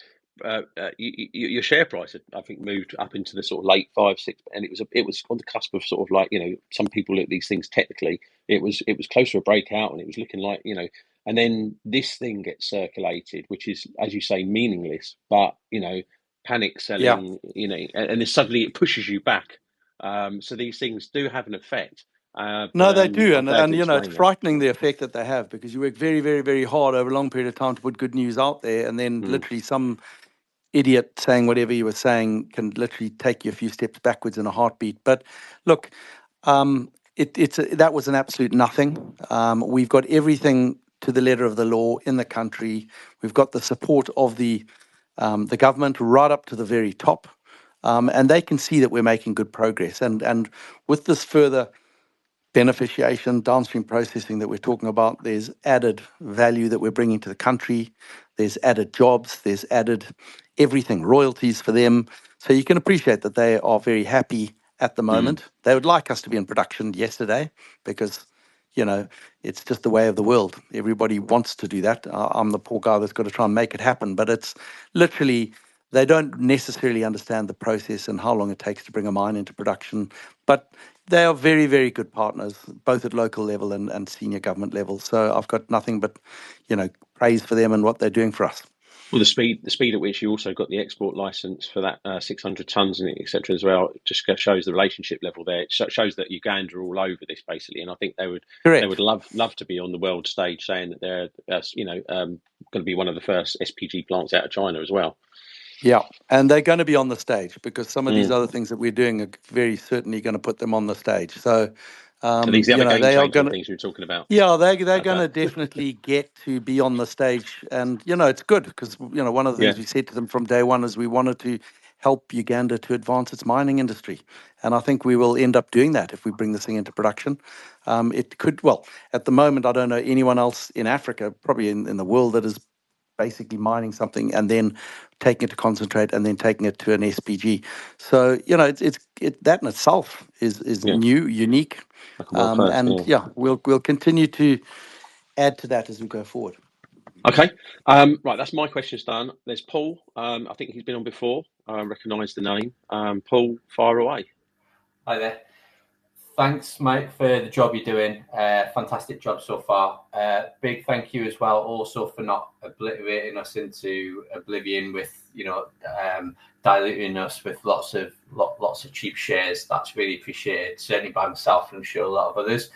Your share price had, I think, moved up into the sort of late five, six, and it was on the cusp of sort of like, you know, some people look at these things technically. It was close to a breakout, and it was looking like, you know, and then this thing gets circulated, which is, as you say, meaningless, but, you know, panic yeah. selling, you know, and then suddenly it pushes you back. So these things do have an effect. But No, they do, I'm glad and you you know it's explained that. frightening the effect that they have because you work very, very, very hard over a long period of time to put good news out there, and then Mm, literally some idiot saying whatever you were saying can literally take you a few steps backwards in a heartbeat. But look, that was an absolute nothing. We've got everything to the letter of the law in the country. We've got the support of the government right up to the very top, and they can see that we're making good progress. And with this further beneficiation, downstream processing that we're talking about, there's added value that we're bringing to the country. There's added jobs, there's added everything, royalties for them. So you can appreciate that they are very happy at the mm. moment. They would like us to be in production yesterday because, you know, it's just the way of the world. Everybody wants to do that. I'm the poor guy that's got to try and make it happen. But it's literally, they don't necessarily understand the process and how long it takes to bring a mine into production. But they are very, very good partners, both at local level and senior government level. So I've got nothing but, you know, praise for them and what they're doing for us. Well, the speed at which you also got the export license for that 600 tons and etc. as well, just shows the relationship level there. It shows that Uganda are all over this basically, and I think they would Correct. love to be on the world stage, saying that they're going to be one of the first SPG plants out of China as well. Yeah, and they're going to be on the stage because some of these Mm. other things that we're doing are very certainly going to put them on the stage. So, So these are the you other know, game they are changing going to. things we were talking about. Yeah, they're going Okay. to definitely get to be on the stage, and you know it's good because you know one of the Yeah. things we said to them from day one is we wanted to help Uganda to advance its mining industry, and I think we will end up doing that if we bring this thing into production. It could, well, at the moment I don't know anyone else in Africa, probably in the world, that is basically mining something and then taking it to concentrate and then taking it to an SPG. So you know that in itself is Yeah. new, unique. Like a world first. And Yeah. yeah, we'll continue to add to that as we go forward. Okay. Right. That's my questions done. There's Paul. I think he's been on before. I recognise the name. Paul, fire away. Hi there. Thanks, mate, for the job you're doing. Fantastic job so far. Big thank you as well, also for not obliterating us into oblivion with, diluting us with lots of cheap shares. That's really appreciated, certainly by myself and I'm sure a lot of others.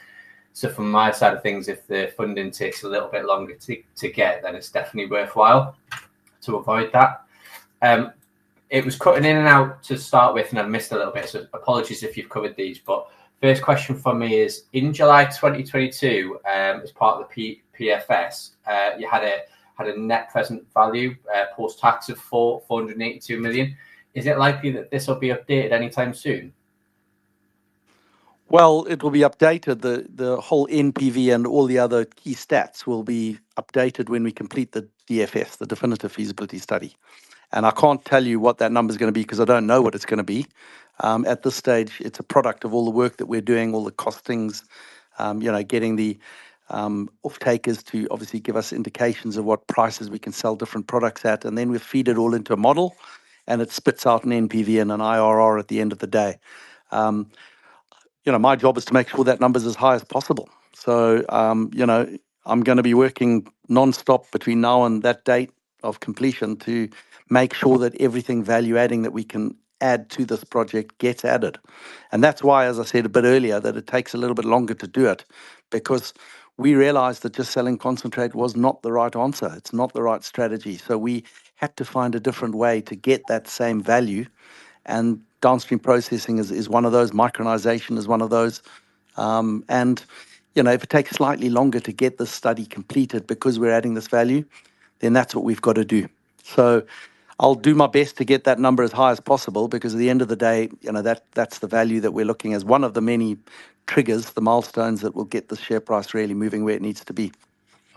So from my side of things, if the funding takes a little bit longer to get, then it's definitely worthwhile to avoid that. It was cutting in and out to start with, and I missed a little bit, so apologies if you've covered these. But first question from me is, in July 2022, as part of the PFS, you had a net present value post-tax of 482 million. Is it likely that this will be updated anytime soon? Well, it will be updated. The whole NPV and all the other key stats will be updated when we complete the DFS, the definitive feasibility study. And I can't tell you what that number is going to be because I don't know what it's going to be. At this stage, it's a product of all the work that we're doing, all the costings, getting the off-takers to obviously give us indications of what prices we can sell different products at. And then we feed it all into a model and it spits out an NPV and an IRR at the end of the day. My job is to make sure that number is as high as possible. So, I'm going to be working non-stop between now and that date of completion to make sure that everything value adding that we can add to this project gets added. And that's why, as I said a bit earlier, that it takes a little bit longer to do it, because we realized that just selling concentrate was not the right answer. It's not the right strategy. So we had to find a different way to get that same value. And downstream processing is one of those, micronization is one of those. And if it takes slightly longer to get this study completed because we're adding this value, then that's what we've got to do. So I'll do my best to get that number as high as possible, because at the end of the day, that's the value that we're looking as one of the many triggers, the milestones that will get the share price really moving where it needs to be.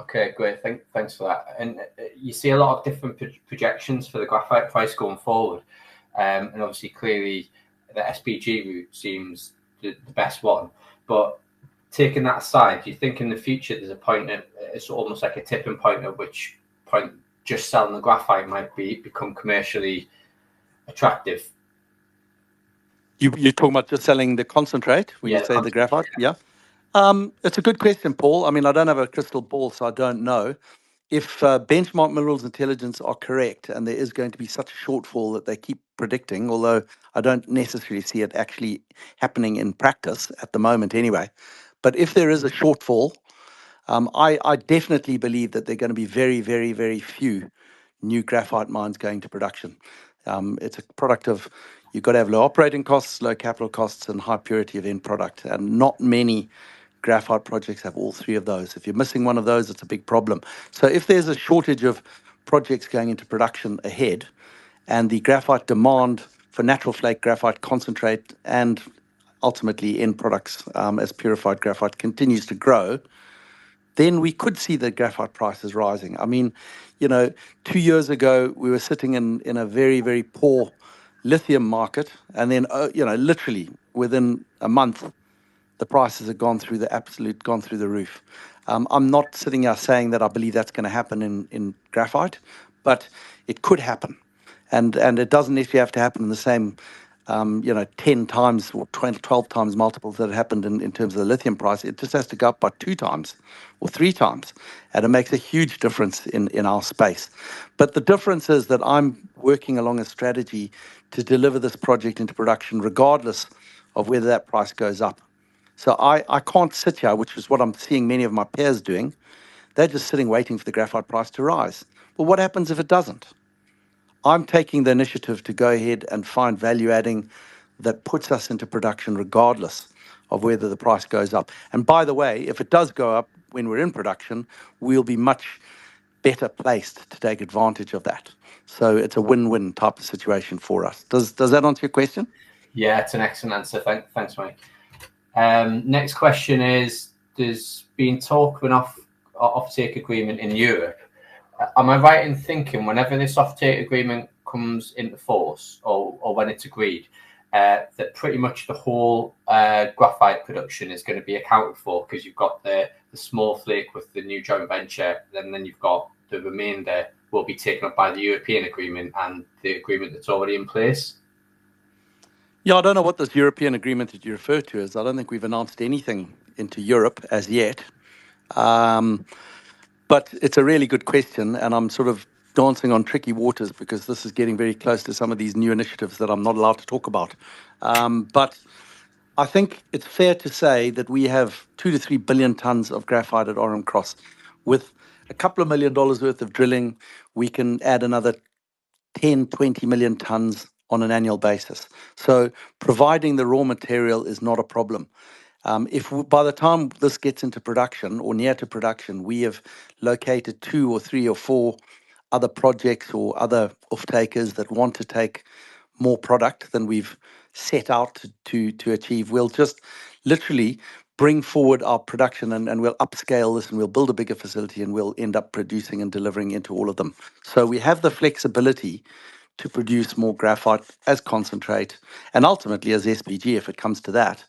Okay, great. Thanks for that. And you see a lot of different projections for the graphite price going forward. And obviously, clearly, the SPG route seems the best one. But taking that aside, do you think in the future there's a point it's almost like a tipping point at which point just selling the graphite might become commercially attractive? You're talking about just selling the concentrate when you say the graphite? Yeah. It's a good question, Paul. I mean, I don't have a crystal ball, so I don't know. If Benchmark Minerals Intelligence are correct, and there is going to be such a shortfall that they keep predicting, although I don't necessarily see it actually happening in practice at the moment anyway. But if there is a shortfall, I definitely believe that there are going to be very, very, very few new graphite mines going to production. It's a product of, you've got to have low operating costs, low capital costs, and high purity of end product. And not many graphite projects have all three of those. If you're missing one of those, it's a big problem. So if there's a shortage of projects going into production ahead, and the graphite demand for natural flake graphite concentrate and ultimately end products as purified graphite continues to grow, then we could see the graphite prices rising. I mean, 2 years ago, we were sitting in a very, very poor lithium market. And then, literally within a month, the prices have gone through the roof. I'm not sitting here saying that I believe that's going to happen in graphite, but it could happen. And it doesn't necessarily have to happen in the same 10 times or 12 times multiples that happened in terms of the lithium price. It just has to go up by 2 times or 3 times. And it makes a huge difference in our space. But the difference is that I'm working along a strategy to deliver this project into production, regardless of whether that price goes up. So I can't sit here, which is what I'm seeing many of my peers doing. They're just sitting waiting for the graphite price to rise. Well, what happens if it doesn't? I'm taking the initiative to go ahead and find value adding that puts us into production regardless of whether the price goes up. And by the way, if it does go up when we're in production, we'll be much better placed to take advantage of that. So it's a win-win type of situation for us. Does that answer your question? Yeah, it's an excellent answer. Thanks, Mike. Next question is, there's been talk of an off-take agreement in Europe. Am I right in thinking whenever this off-take agreement comes into force, or when it's agreed, that pretty much the whole graphite production is going to be accounted for, because you've got the small flake with the new joint venture, and then you've got the remainder will be taken up by the European agreement and the agreement that's already in place? Yeah, I don't know what this European agreement that you refer to is. I don't think we've announced anything into Europe as yet. But it's a really good question, and I'm sort of dancing on tricky waters because this is getting very close to some of these new initiatives that I'm not allowed to talk about. But I think it's fair to say that we have 2 to 3 billion tons of graphite at Oram Cross. With a couple of $1 million worth of drilling, we can add another 10, 20 million tons on an annual basis. So providing the raw material is not a problem. If by the time this gets into production or near to production, we have located 2 or 3 or 4 other projects or other off-takers that want to take more product than we've set out to achieve. We'll just literally bring forward our production, and we'll upscale this, and we'll build a bigger facility, and we'll end up producing and delivering into all of them. So we have the flexibility to produce more graphite as concentrate and ultimately as SPG if it comes to that,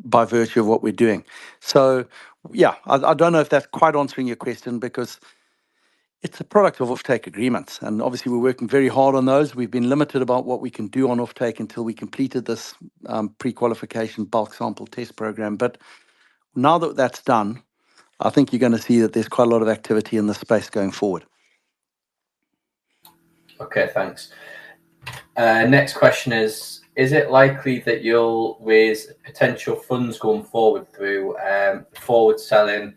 by virtue of what we're doing. So yeah, I don't know if that's quite answering your question, because it's a product of offtake agreements, and obviously we're working very hard on those. We've been limited about what we can do on offtake until we completed this pre-qualification bulk sample test program. But now that that's done, I think you're going to see that there's quite a lot of activity in this space going forward. Okay, thanks. Next question is it likely that you'll raise potential funds going forward through forward selling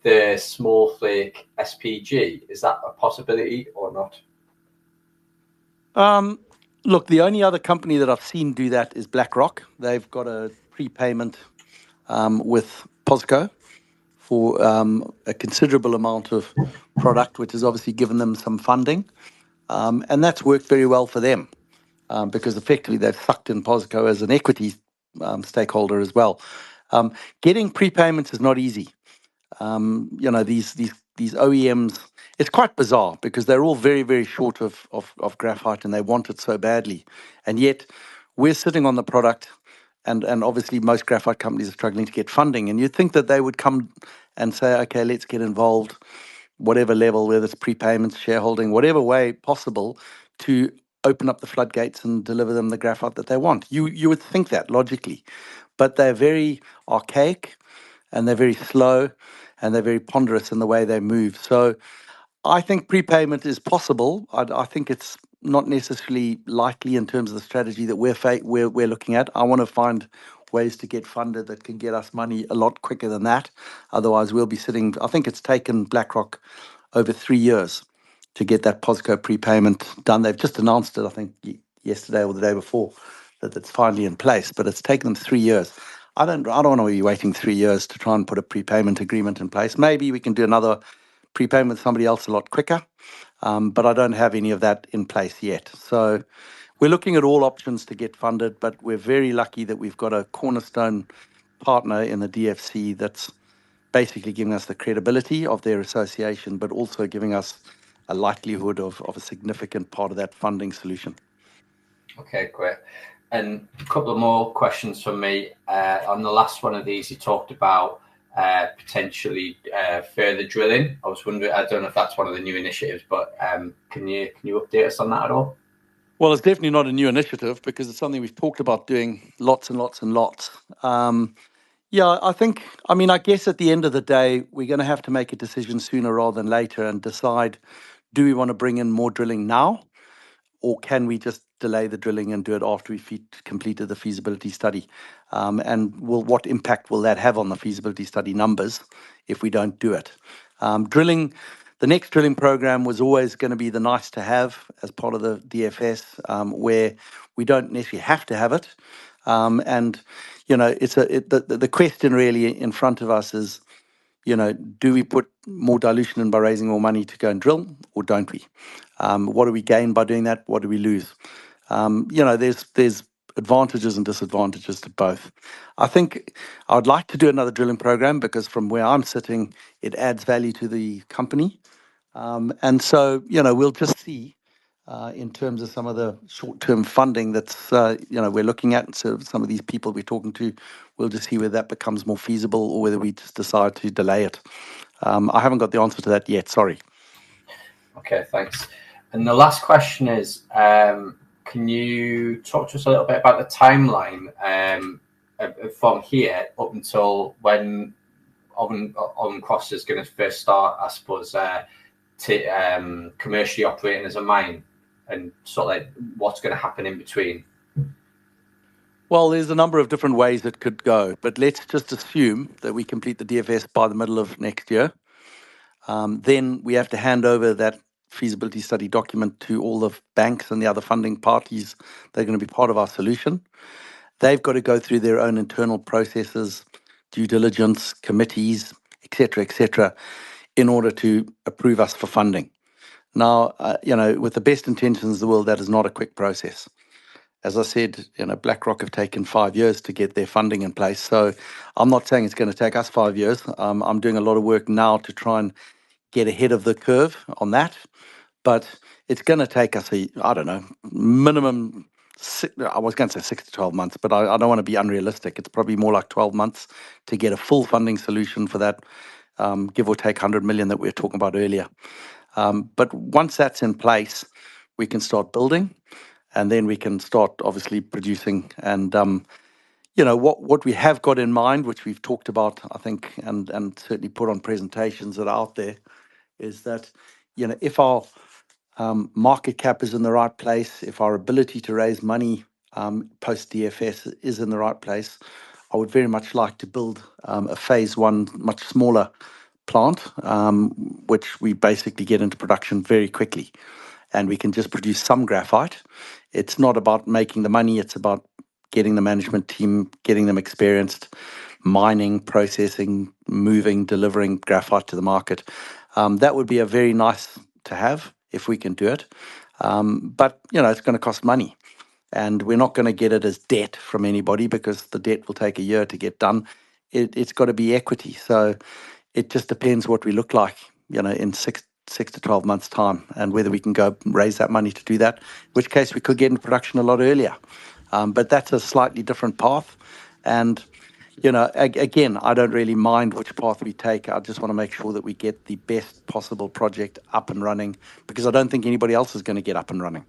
the small flake SPG? Is that a possibility or not? Look, the only other company that I've seen do that is BlackRock. They've got a prepayment with POSCO for a considerable amount of product, which has obviously given them some funding. And that's worked very well for them, because effectively they've sucked in POSCO as an equity stakeholder as well. Getting prepayments is not easy. These OEMs, it's quite bizarre because they're all very, very short of graphite, and they want it so badly. And yet we're sitting on the product, and obviously most graphite companies are struggling to get funding. And you'd think that they would come and say, okay, let's get involved, whatever level, whether it's prepayments, shareholding, whatever way possible, to open up the floodgates and deliver them the graphite that they want. You would think that logically, but they're very archaic, and they're very slow, and they're very ponderous in the way they move. So I think prepayment is possible. I think it's not necessarily likely in terms of the strategy that we're looking at. I want to find ways to get funded that can get us money a lot quicker than that. Otherwise, we'll be sitting. I think it's taken BlackRock over 3 years to get that POSCO prepayment done. They've just announced it, I think, yesterday or the day before, that it's finally in place. But it's taken them 3 years. I don't want to be waiting 3 years to try and put a prepayment agreement in place. Maybe we can do another prepayment with somebody else a lot quicker, but I don't have any of that in place yet. So we're looking at all options to get funded, but we're very lucky that we've got a cornerstone partner in the DFC that's basically giving us the credibility of their association, but also giving us a likelihood of a significant part of that funding solution. Okay, great. And a couple of more questions from me. On the last one of these, you talked about potentially further drilling. I was wondering, I don't know if that's one of the new initiatives, but can you update us on that at all? Well, it's definitely not a new initiative because it's something we've talked about doing lots and lots and lots. Yeah, I guess at the end of the day, we're going to have to make a decision sooner rather than later and decide, do we want to bring in more drilling now, or can we just delay the drilling and do it after we've completed the feasibility study? And what impact will that have on the feasibility study numbers if we don't do it? The next drilling program was always going to be the nice to have as part of the DFS, where we don't necessarily have to have it. The question really in front of us is, do we put more dilution in by raising more money to go and drill, or don't we? What do we gain by doing that? What do we lose? There's advantages and disadvantages to both. I think I'd like to do another drilling program because from where I'm sitting, it adds value to the company. And so, we'll just see in terms of some of the short-term funding that's, we're looking at. So some of these people we're talking to, we'll just see whether that becomes more feasible or whether we just decide to delay it. I haven't got the answer to that yet, sorry. Okay, thanks. And the last question is, can you talk to us a little bit about the timeline from here up until when Oven Cross is going to first start, I suppose, commercially operating as a mine, and sort of like what's going to happen in between? Well, there's a number of different ways it could go, but let's just assume that we complete the DFS by the middle of next year. Then we have to hand over that feasibility study document to all the banks and the other funding parties that are going to be part of our solution. They've got to go through their own internal processes, due diligence, committees, etc., in order to approve us for funding. Now, with the best intentions in the world, that is not a quick process. As I said, BlackRock have taken 5 years to get their funding in place. So I'm not saying it's going to take us 5 years. I'm doing a lot of work now to try and get ahead of the curve on that. But it's going to take us, I don't know, minimum, I was going to say 6 to 12 months, but I don't want to be unrealistic. It's probably more like 12 months to get a full funding solution for that, give or take 100 million that we were talking about earlier. But once that's in place, we can start building, and then we can start obviously producing. And what we have got in mind, which we've talked about, I think, and certainly put on presentations that are out there, is that if our market cap is in the right place, if our ability to raise money post DFS is in the right place, I would very much like to build a phase one, much smaller plant, which we basically get into production very quickly. And we can just produce some graphite. It's not about making the money, it's about getting the management team, getting them experienced, mining, processing, moving, delivering graphite to the market. That would be a very nice to have if we can do it. But, it's going to cost money. And we're not going to get it as debt from anybody because the debt will take a year to get done. It's got to be equity. So it just depends what we look like, in six to 12 months' time, and whether we can go raise that money to do that, in which case we could get into production a lot earlier. But that's a slightly different path. And, again, I don't really mind which path we take. I just want to make sure that we get the best possible project up and running, because I don't think anybody else is going to get up and running.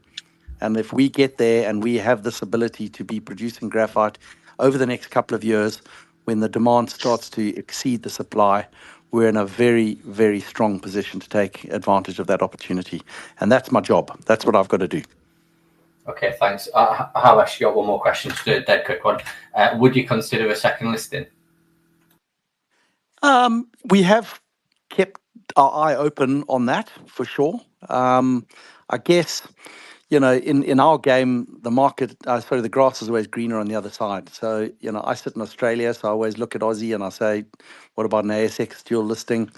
And if we get there and we have this ability to be producing graphite over the next couple of years, when the demand starts to exceed the supply, we're in a very, very strong position to take advantage of that opportunity. And that's my job. That's what I've got to do. Okay, thanks. I have actually got one more question, just a dead quick one. Would you consider a second listing? We have kept our eye open on that for sure. I guess, in our game, the market, the grass is always greener on the other side. So, I sit in Australia, so I always look at Aussie and I say, what about an ASX dual listing?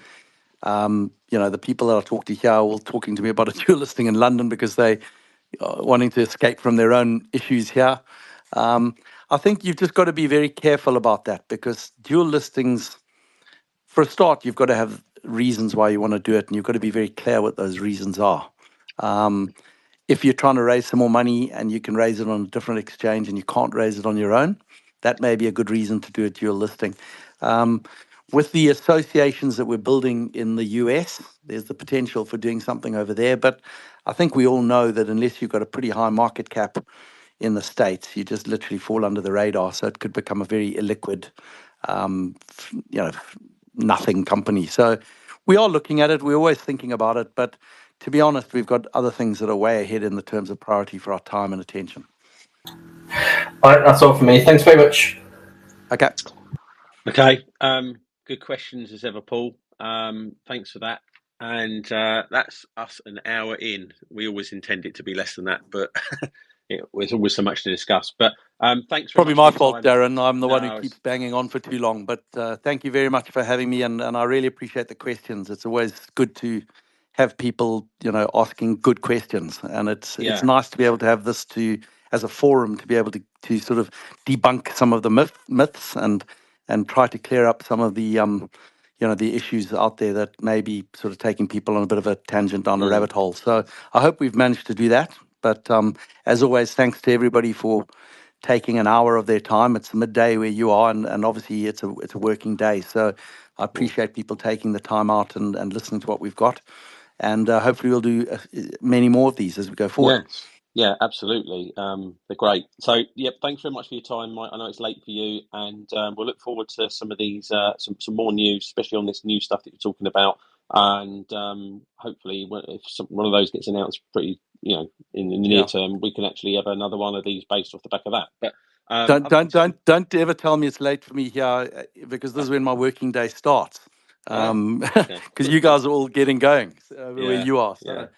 The people that I talk to here are all talking to me about a dual listing in London because they are wanting to escape from their own issues here. I think you've just got to be very careful about that, because dual listings, for a start, you've got to have reasons why you want to do it, and you've got to be very clear what those reasons are. If you're trying to raise some more money and you can raise it on a different exchange and you can't raise it on your own, that may be a good reason to do a dual listing. With the associations that we're building in the US, there's the potential for doing something over there. But I think we all know that unless you've got a pretty high market cap in the States, you just literally fall under the radar. So it could become a very illiquid, nothing company. So we are looking at it. We're always thinking about it. But to be honest, we've got other things that are way ahead in the terms of priority for our time and attention. All right, that's all for me. Thanks very much. Okay. Okay. Good questions as ever, Paul. Thanks for that. And that's us an hour in. We always intend it to be less than that, but there's always so much to discuss. But thanks very much. Probably my fault, Darren. I'm the one who keeps banging on for too long. But thank you very much for having me, and I really appreciate the questions. It's always good to have people, asking good questions, and it's nice to be able to have this as a forum to be able to sort of debunk some of the myths and try to clear up some of the the issues out there that may be sort of taking people on a bit of a tangent down a rabbit hole. So I hope we've managed to do that. But as always, thanks to everybody for taking an hour of their time. It's midday where you are, and obviously it's a working day. So I appreciate people taking the time out and listening to what we've got. And hopefully we'll do many more of these as we go forward. Yes. Yeah, absolutely. They're great. So, thanks very much for your time, Mike. I know it's late for you, and we'll look forward to some of these, some more news, especially on this new stuff that you're talking about. And hopefully, if one of those gets announced pretty, in the near term, we can actually have another one of these based off the back of that. But don't ever tell me it's late for me here, because this is when my working day starts. Because you guys are all getting going where you are. So